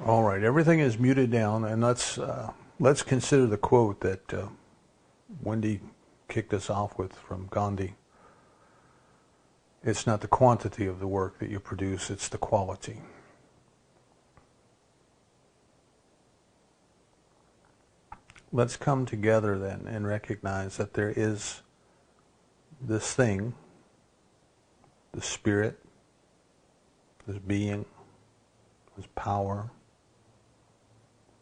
All right, everything is muted down, and let's consider the quote that Wendy kicked us off with from Gandhi. It's not the quantity of the work that you produce, it's the quality. Let's come together then and recognize that there is this thing, the spirit, this being, this power,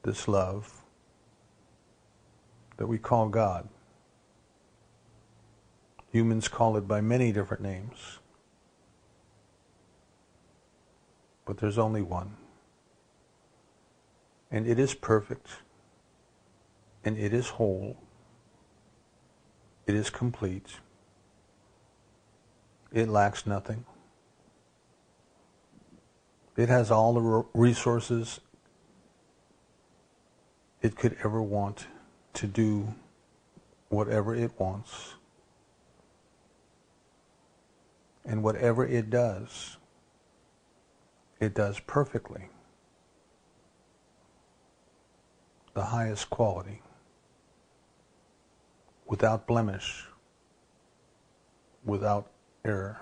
this love that we call God. Humans call it by many different names, but there's only one. And it is perfect, and it is whole, it is complete, it lacks nothing. It has all the resources it could ever want to do whatever it wants. And whatever it does perfectly. The highest quality, without blemish, without error.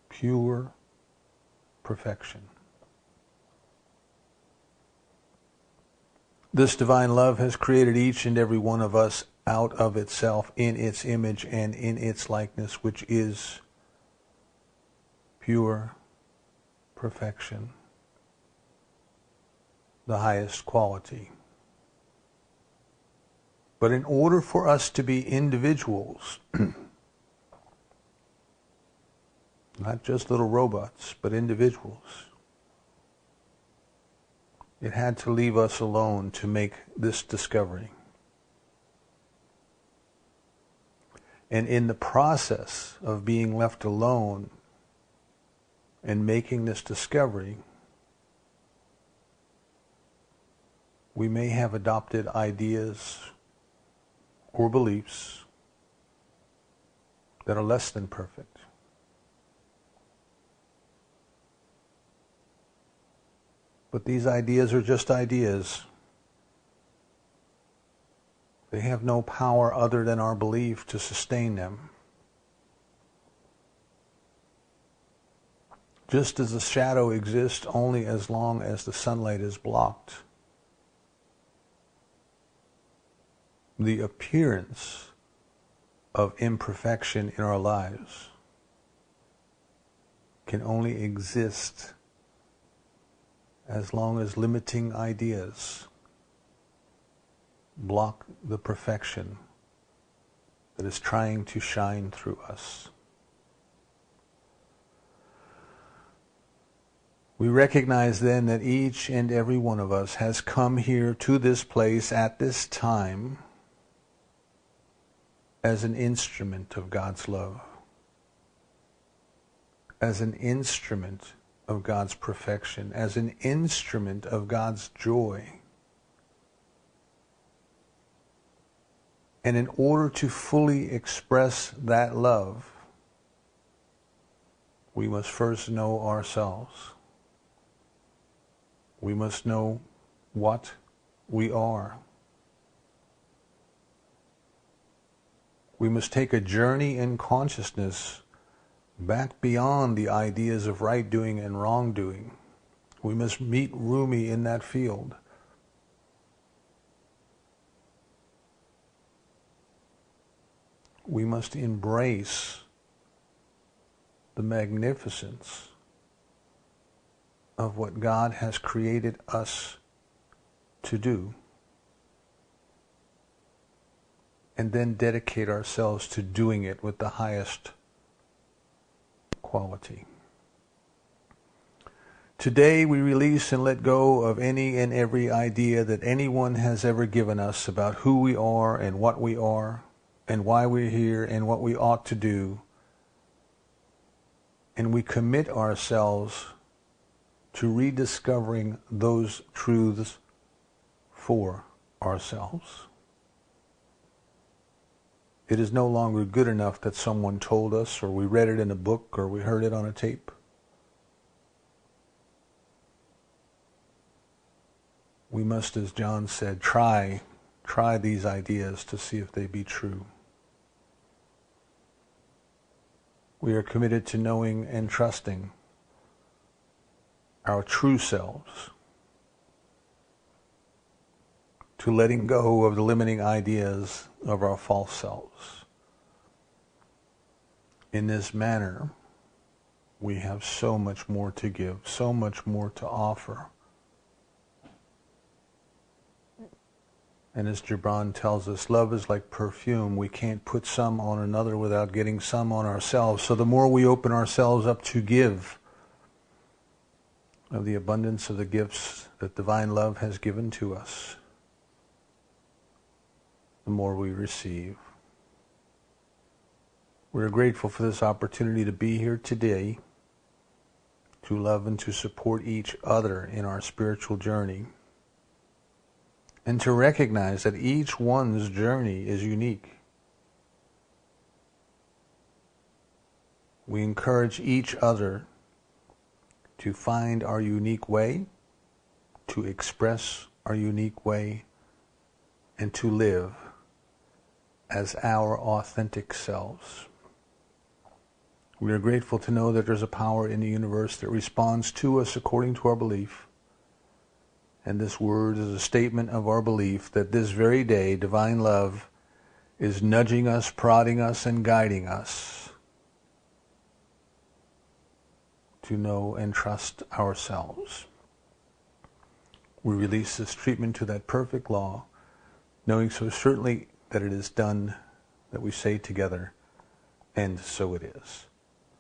Pure perfection. This divine love has created each and every one of us out of itself, in its image and in its likeness, which is pure perfection, the highest quality. But in order for us to be individuals, not just little robots, but individuals, it had to leave us alone to make this discovery. And in the process of being left alone and making this discovery, we may have adopted ideas or beliefs that are less than perfect. But these ideas are just ideas. They have no power other than our belief to sustain them. Just as the shadow exists only as long as the sunlight is blocked, the appearance of imperfection in our lives can only exist as long as limiting ideas block the perfection that is trying to shine through us. We recognize then that each and every one of us has come here to this place at this time as an instrument of God's love, as an instrument of God's perfection, as an instrument of God's joy. And in order to fully express that love, we must first know ourselves. We must know what we are. We must take a journey in consciousness back beyond the ideas of right doing and wrong doing. We must meet Rumi in that field. We must embrace the magnificence of what God has created us to do, and then dedicate ourselves to doing it with the highest quality. Today we release and let go of any and every idea that anyone has ever given us about who we are and what we are and why we're here and what we ought to do. And we commit ourselves to rediscovering those truths for ourselves. It is no longer good enough that someone told us, or we read it in a book, or we heard it on a tape. We must, as John said, try these ideas to see if they be true. We are committed to knowing and trusting our true selves, to letting go of the limiting ideas of our false selves. In this manner, we have so much more to give, so much more to offer. And as Gibran tells us, love is like perfume. We can't put some on another without getting some on ourselves. So the more we open ourselves up to give of the abundance of the gifts that divine love has given to us, the more we receive. We're grateful for this opportunity to be here today, to love and to support each other in our spiritual journey, and to recognize that each one's journey is unique. We encourage each other to find our unique way, to express our unique way, and to live as our authentic selves. We are grateful to know that there's a power in the universe that responds to us according to our belief. And this word is a statement of our belief that this very day, divine love is nudging us, prodding us, and guiding us to know and trust ourselves. We release this treatment to that perfect law, knowing so certainly that it is done, that we say together, and so it is.